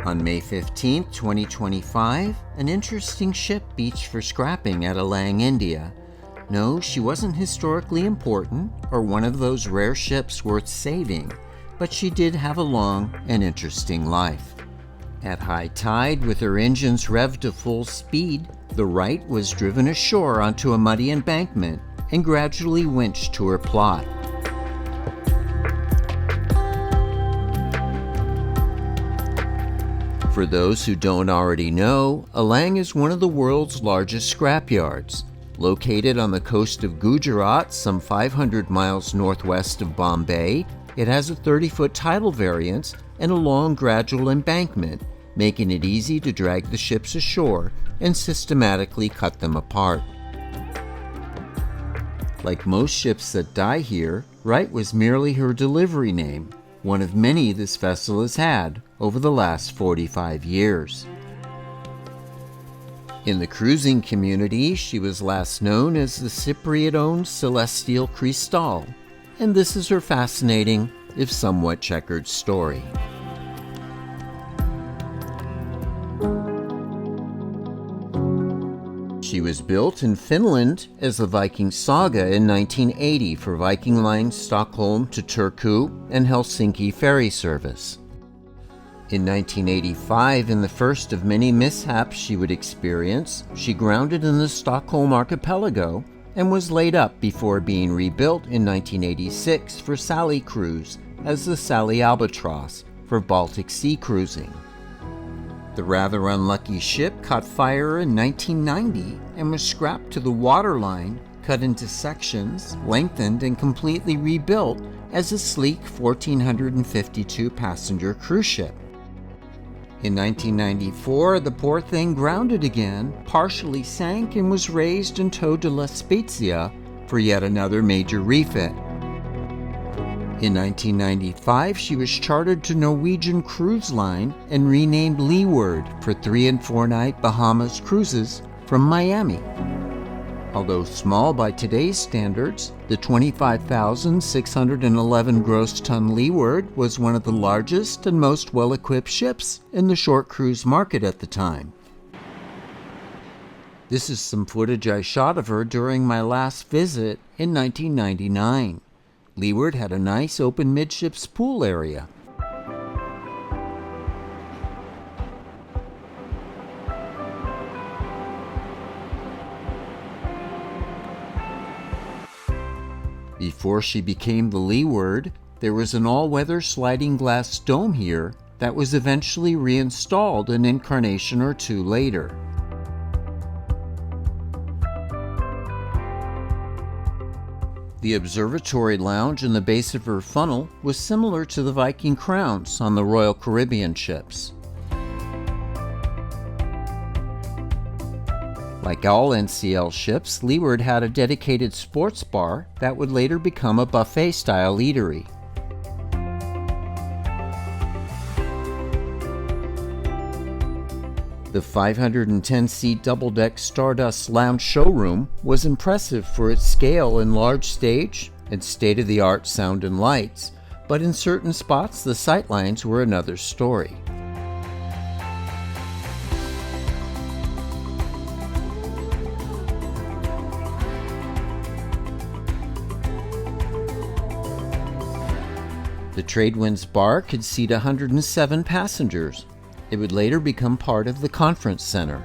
On May 15, 2025, an interesting ship beached for scrapping at Alang, India. No, she wasn't historically important or one of those rare ships worth saving, but she did have a long and interesting life. At high tide, with her engines revved to full speed, the Wright was driven ashore onto a muddy embankment and gradually winched to her plot. For those who don't already know, Alang is one of the world's largest scrapyards. Located on the coast of Gujarat, some 500 miles northwest of Bombay, it has a 30-foot tidal variance and a long gradual embankment, making it easy to drag the ships ashore and systematically cut them apart. Like most ships that die here, Wright was merely her delivery name, one of many this vessel has had over the last 45 years. In the cruising community, she was last known as the Cypriot-owned CELESTYAL CRYSTAL, and this is her fascinating, if somewhat checkered story. She was built in Finland as the Viking Saga in 1980 for Viking Line's Stockholm to Turku and Helsinki ferry service. In 1985, in the first of many mishaps she would experience, she grounded in the Stockholm archipelago and was laid up before being rebuilt in 1986 for Sally Cruise as the Sally Albatross for Baltic Sea cruising. The rather unlucky ship caught fire in 1990 and was scrapped to the waterline, cut into sections, lengthened, and completely rebuilt as a sleek 1,452-passenger cruise ship. In 1994, the poor thing grounded again, partially sank, and was raised and towed to La Spezia for yet another major refit. In 1995, she was chartered to Norwegian Cruise Line and renamed LEEWARD for 3- and 4-night Bahamas cruises from Miami. Although small by today's standards, the 25,611 gross ton LEEWARD was one of the largest and most well-equipped ships in the short cruise market at the time. This is some footage I shot of her during my last visit in 1999. LEEWARD had a nice open midships pool area. Before she became the LEEWARD, there was an all-weather sliding glass dome here that was eventually reinstalled an incarnation or two later. The observatory lounge in the base of her funnel was similar to the Viking crowns on the Royal Caribbean ships. Like all NCL ships, LEEWARD had a dedicated sports bar that would later become a buffet-style eatery. The 510-seat double-deck Stardust Lounge showroom was impressive for its scale and large stage and state-of-the-art sound and lights, but in certain spots the sightlines were another story. The Tradewinds bar could seat 107 passengers. It would later become part of the conference center.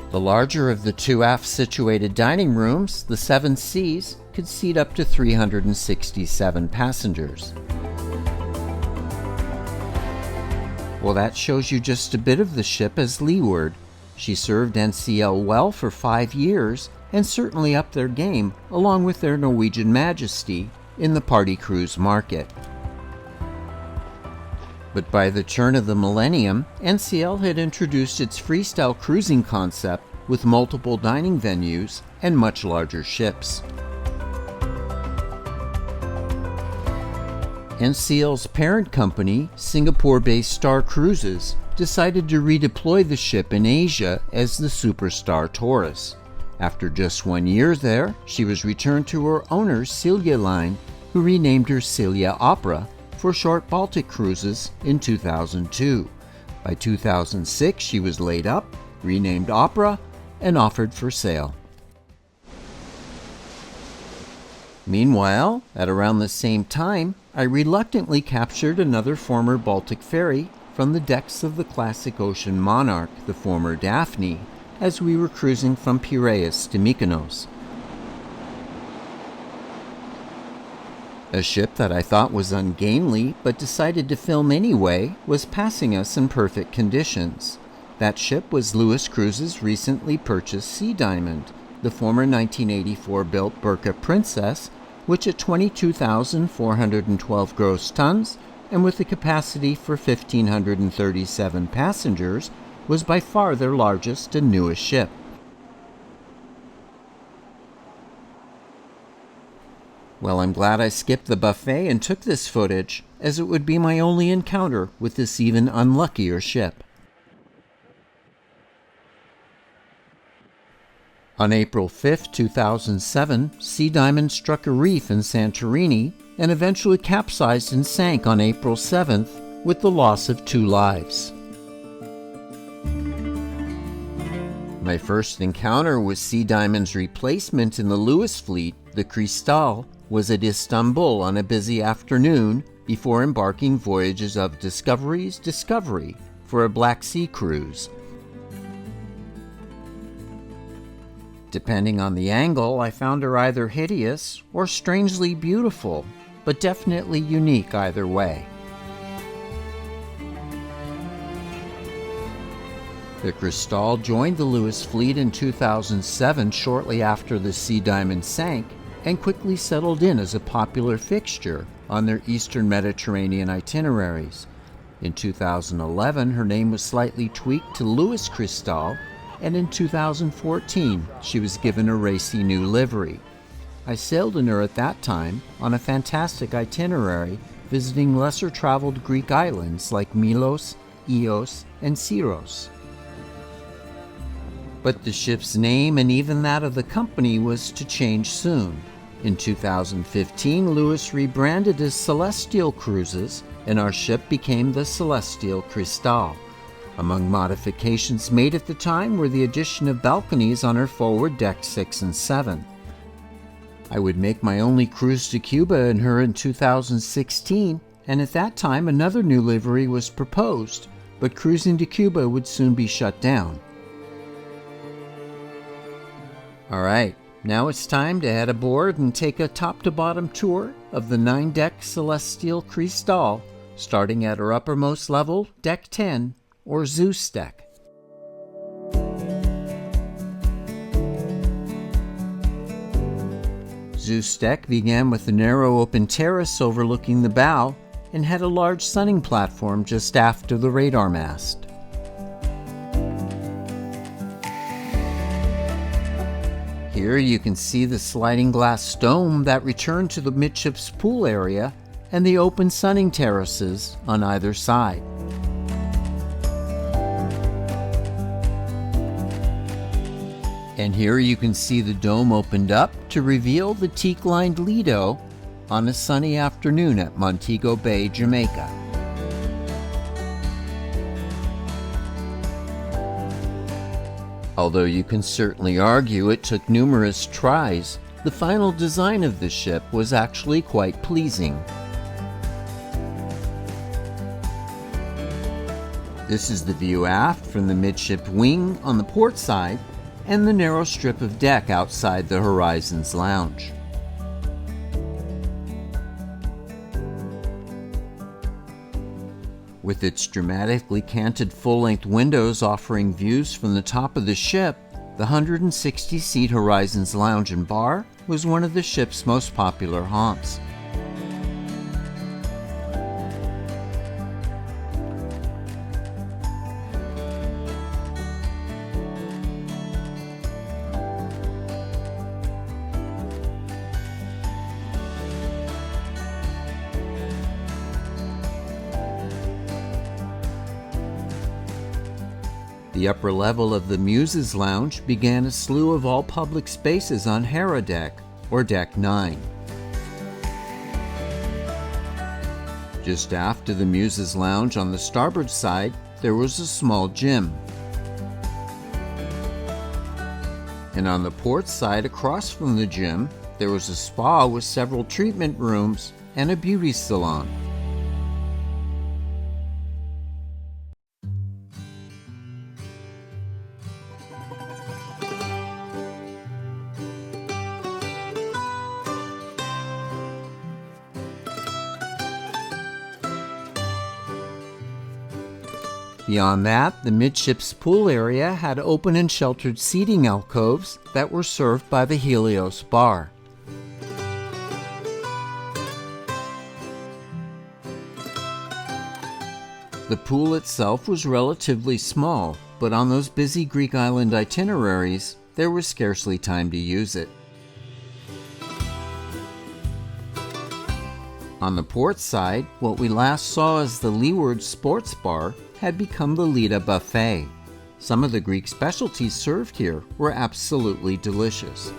The larger of the two aft-situated dining rooms, the 7Cs, could seat up to 367 passengers. Well, that shows you just a bit of the ship as LEEWARD. She served NCL well for 5 years and certainly upped their game along with their Norwegian Majesty in the party cruise market. But by the turn of the millennium, NCL had introduced its freestyle cruising concept with multiple dining venues and much larger ships. NCL's parent company, Singapore-based Star Cruises, decided to redeploy the ship in Asia as the Superstar Taurus. After just 1 year there, she was returned to her owner, Celia Line, who renamed her Celia Opera for short Baltic cruises in 2002. By 2006, she was laid up, renamed Opera, and offered for sale. Meanwhile, at around the same time, I reluctantly captured another former Baltic ferry from the decks of the classic ocean monarch, the former Daphne, as we were cruising from Piraeus to Mykonos. A ship that I thought was ungainly, but decided to film anyway, was passing us in perfect conditions. That ship was Lewis Cruises' recently purchased Sea Diamond, the former 1984-built Burka Princess, which at 22,412 gross tons and with a capacity for 1,537 passengers, was by far their largest and newest ship. Well, I'm glad I skipped the buffet and took this footage, as it would be my only encounter with this even unluckier ship. On April 5, 2007, Sea Diamond struck a reef in Santorini and eventually capsized and sank on April 7th with the loss of 2 lives. My first encounter with Sea Diamond's replacement in the Lewis fleet, the Crystal, was at Istanbul on a busy afternoon before embarking voyages of Discovery for a Black Sea cruise. Depending on the angle, I found her either hideous or strangely beautiful, but definitely unique either way. The Crystal joined the Lewis fleet in 2007 shortly after the Sea Diamond sank and quickly settled in as a popular fixture on their Eastern Mediterranean itineraries. In 2011, her name was slightly tweaked to Lewis Crystal, and in 2014, she was given a racy new livery. I sailed in her at that time on a fantastic itinerary, visiting lesser-traveled Greek islands like Milos, Ios, and Syros. But the ship's name and even that of the company was to change soon. In 2015, Lewis rebranded as Celestial Cruises, and our ship became the Celestial Crystal. Among modifications made at the time were the addition of balconies on her forward deck 6 and 7. I would make my only cruise to Cuba in her in 2016, and at that time another new livery was proposed, but cruising to Cuba would soon be shut down. Alright, now it's time to head aboard and take a top-to-bottom tour of the 9-deck Celestial Crystal, starting at her uppermost level, Deck 10, or Zeus deck. Zeus deck began with a narrow open terrace overlooking the bow and had a large sunning platform just aft of the radar mast. Here you can see the sliding glass dome that returned to the midships pool area and the open sunning terraces on either side. And here you can see the dome opened up to reveal the teak-lined Lido on a sunny afternoon at Montego Bay, Jamaica. Although you can certainly argue it took numerous tries, the final design of the ship was actually quite pleasing. This is the view aft from the midship wing on the port side and the narrow strip of deck outside the Horizons Lounge. With its dramatically canted full-length windows offering views from the top of the ship, the 160-seat Horizons Lounge and Bar was one of the ship's most popular haunts. The upper level of the Muses Lounge began a slew of all-public spaces on Hera Deck, or Deck 9. Just aft of the Muses Lounge on the starboard side, there was a small gym. And on the port side across from the gym, there was a spa with several treatment rooms and a beauty salon. Beyond that, the midships pool area had open and sheltered seating alcoves that were served by the Helios bar. The pool itself was relatively small, but on those busy Greek island itineraries, there was scarcely time to use it. On the port side, what we last saw as the LEEWARD sports bar had become the Leda buffet. Some of the Greek specialties served here were absolutely delicious.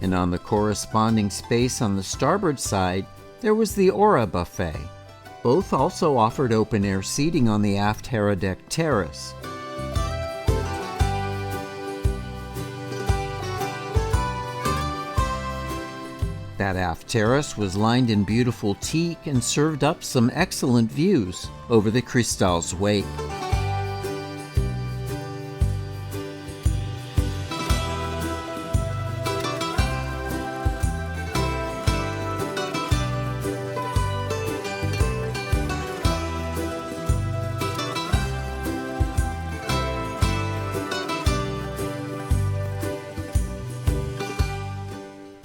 And on the corresponding space on the starboard side, there was the Aura buffet. Both also offered open-air seating on the aft Hera Deck terrace. That aft terrace was lined in beautiful teak and served up some excellent views over the Crystal's wake.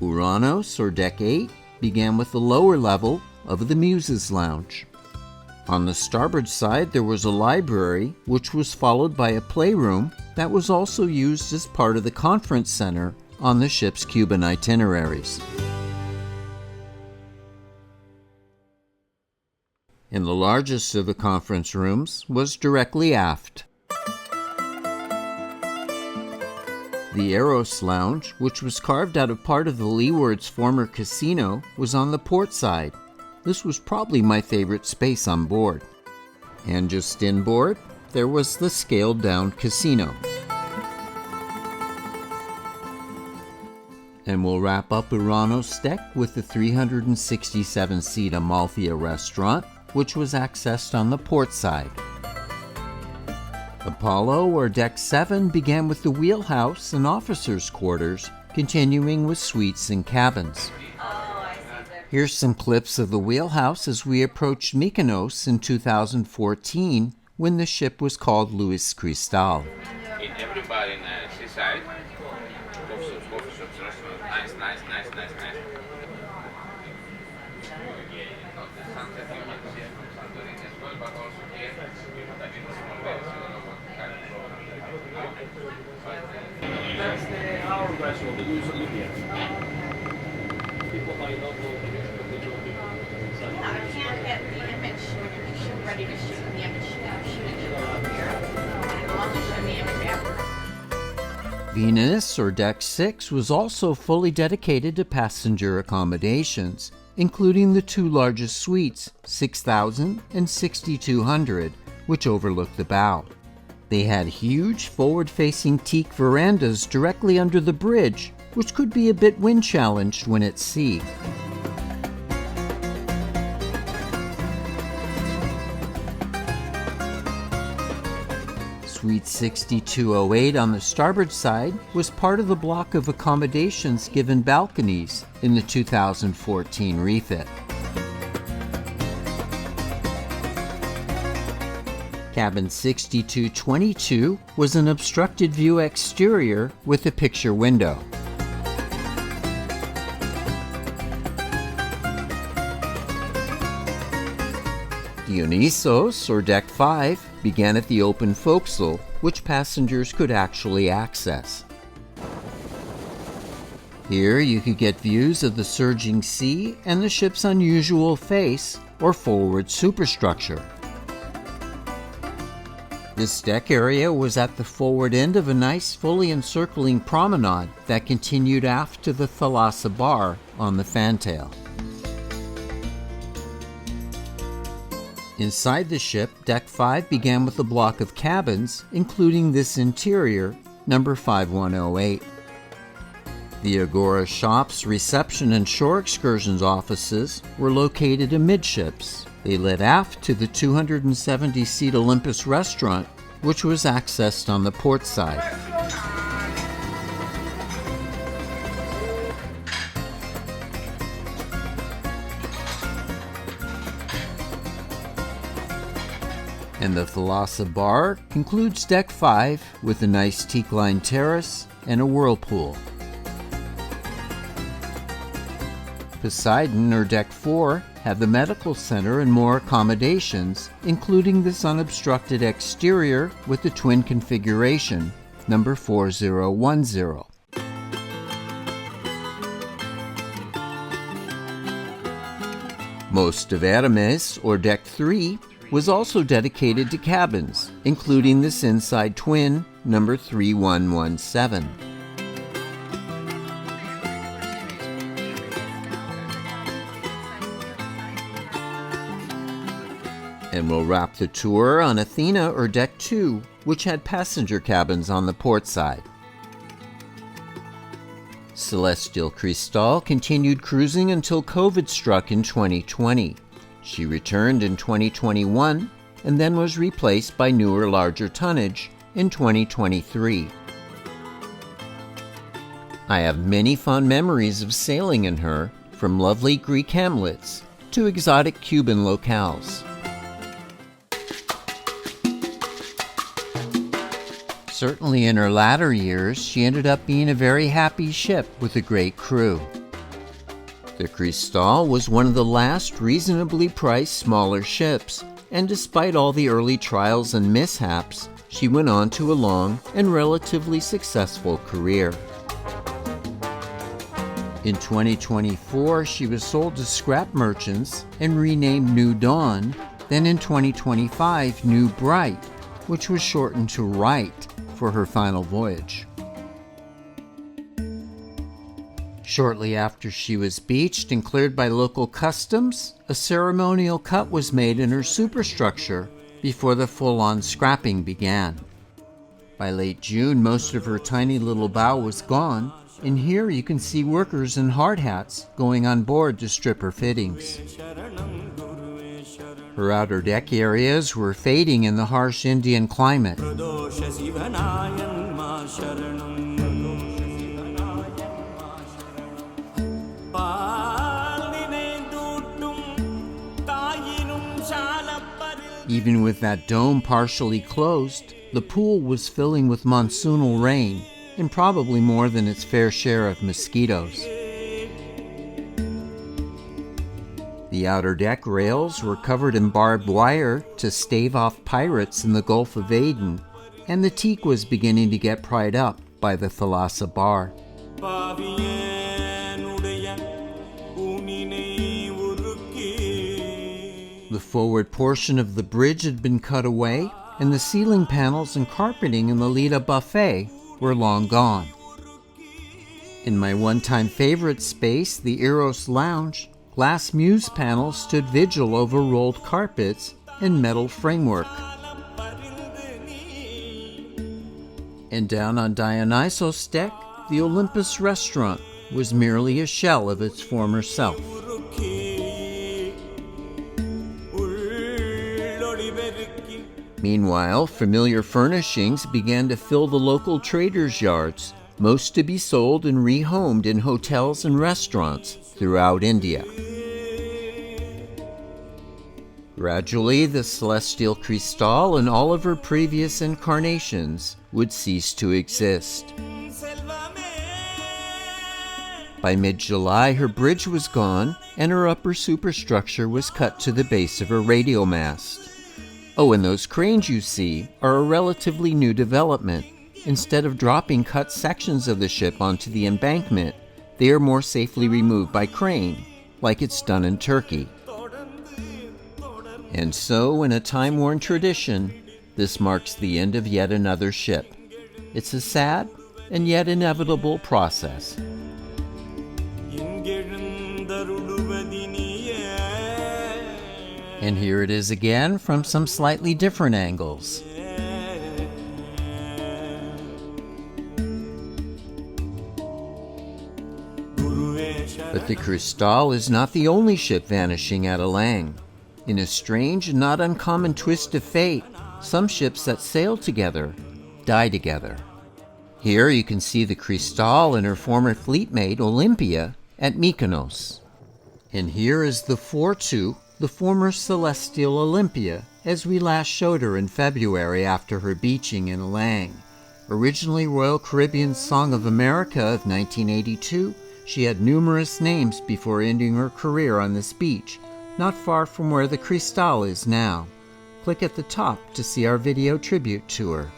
Uranos, or Deck 8, began with the lower level of the Muses Lounge. On the starboard side there was a library, which was followed by a playroom that was also used as part of the conference center on the ship's Cuban itineraries. And the largest of the conference rooms was directly aft. The Eros Lounge, which was carved out of part of the LEEWARD's former casino, was on the port side. This was probably my favorite space on board. And just inboard, there was the scaled-down casino. And we'll wrap up Uranos Deck with the 367-seat Amalthea restaurant, which was accessed on the port side. Apollo, or Deck 7, began with the wheelhouse and officers' quarters, continuing with suites and cabins. Here's some clips of the wheelhouse as we approached Mykonos in 2014, when the ship was called Louis Crystal. Everybody in the seaside. Nice. That's the hourglass of the Olympia. People might not know I can't get the image when you're ready to shoot the image. Shoot it up here. I'll just show the image after. Venus, or Deck 6, was also fully dedicated to passenger accommodations, including the two largest suites, 6,000 and 6,200, which overlooked the bow. They had huge forward-facing teak verandas directly under the bridge, which could be a bit wind-challenged when at sea. Suite 6208 on the starboard side was part of the block of accommodations given balconies in the 2014 refit. Cabin 6222 was an obstructed view exterior with a picture window. Dionysos, or Deck 5, began at the open forecastle, which passengers could actually access. Here you could get views of the surging sea and the ship's unusual face, or forward superstructure. This deck area was at the forward end of a nice fully encircling promenade that continued aft to the thalassa bar on the fantail. Inside the ship, Deck 5 began with a block of cabins, including this interior, number 5108. The Agora shops, reception, and shore excursions offices were located amidships. They led aft to the 270-seat Olympus restaurant, which was accessed on the port side. And the thalassa bar concludes Deck 5 with a nice teak-lined terrace and a whirlpool. Poseidon, or Deck 4, had the medical center and more accommodations, including this unobstructed exterior with the twin configuration, number 4010. Most of Hermes, or Deck 3, was also dedicated to cabins, including this inside twin, number 3117. And we'll wrap the tour on Athena, or Deck 2, which had passenger cabins on the port side. Celestial Crystal continued cruising until COVID struck in 2020. She returned in 2021 and then was replaced by newer, larger tonnage in 2023. I have many fond memories of sailing in her, from lovely Greek hamlets to exotic Cuban locales. Certainly in her latter years, she ended up being a very happy ship with a great crew. The Crystal was one of the last reasonably priced smaller ships, and despite all the early trials and mishaps, she went on to a long and relatively successful career. In 2024, she was sold to scrap merchants and renamed New Dawn, then in 2025, New Bright, which was shortened to Right for her final voyage. Shortly after she was beached and cleared by local customs, a ceremonial cut was made in her superstructure before the full-on scrapping began. By late June, most of her tiny little bow was gone, and here you can see workers in hard hats going on board to strip her fittings. Her outer deck areas were fading in the harsh Indian climate. Even with that dome partially closed, the pool was filling with monsoonal rain, and probably more than its fair share of mosquitoes. The outer deck rails were covered in barbed wire to stave off pirates in the Gulf of Aden, and the teak was beginning to get pried up by the thalassa bar. The forward portion of the bridge had been cut away, and the ceiling panels and carpeting in the Leda buffet were long gone. In my one-time favorite space, the Eros Lounge, glass muse panels stood vigil over rolled carpets and metal framework. And down on Dionysos' deck, the Olympus restaurant was merely a shell of its former self. Meanwhile, familiar furnishings began to fill the local traders' yards, most to be sold and rehomed in hotels and restaurants throughout India. Gradually, the Celestial Crystal and all of her previous incarnations would cease to exist. By mid-July, her bridge was gone and her upper superstructure was cut to the base of her radio mast. Oh, and those cranes you see are a relatively new development. Instead of dropping cut sections of the ship onto the embankment, they are more safely removed by crane, like it's done in Turkey. And so, in a time-worn tradition, this marks the end of yet another ship. It's a sad and yet inevitable process. And here it is again from some slightly different angles. But the Crystal is not the only ship vanishing at Alang. In a strange and not uncommon twist of fate, some ships that sail together die together. Here you can see the Crystal and her former fleetmate Olympia at Mykonos. And here is the 4-2, the former Celestial Olympia, as we last showed her in February after her beaching in Alang. Originally Royal Caribbean Song of America of 1982, she had numerous names before ending her career on this beach, not far from where the Crystal is now. Click at the top to see our video tribute to her.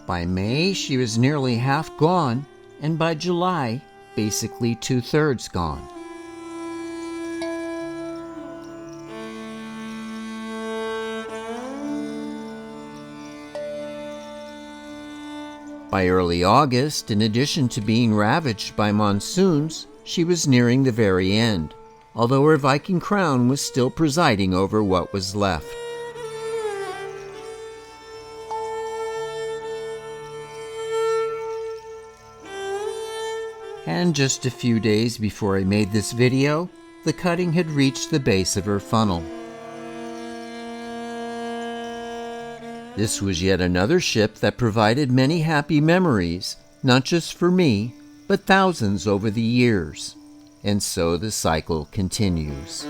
By May, she was nearly half gone, and by July, basically 2/3 gone. By early August, in addition to being ravaged by monsoons, she was nearing the very end, although her Viking crown was still presiding over what was left. And just a few days before I made this video, the cutting had reached the base of her funnel. This was yet another ship that provided many happy memories, not just for me, but thousands over the years. And so the cycle continues.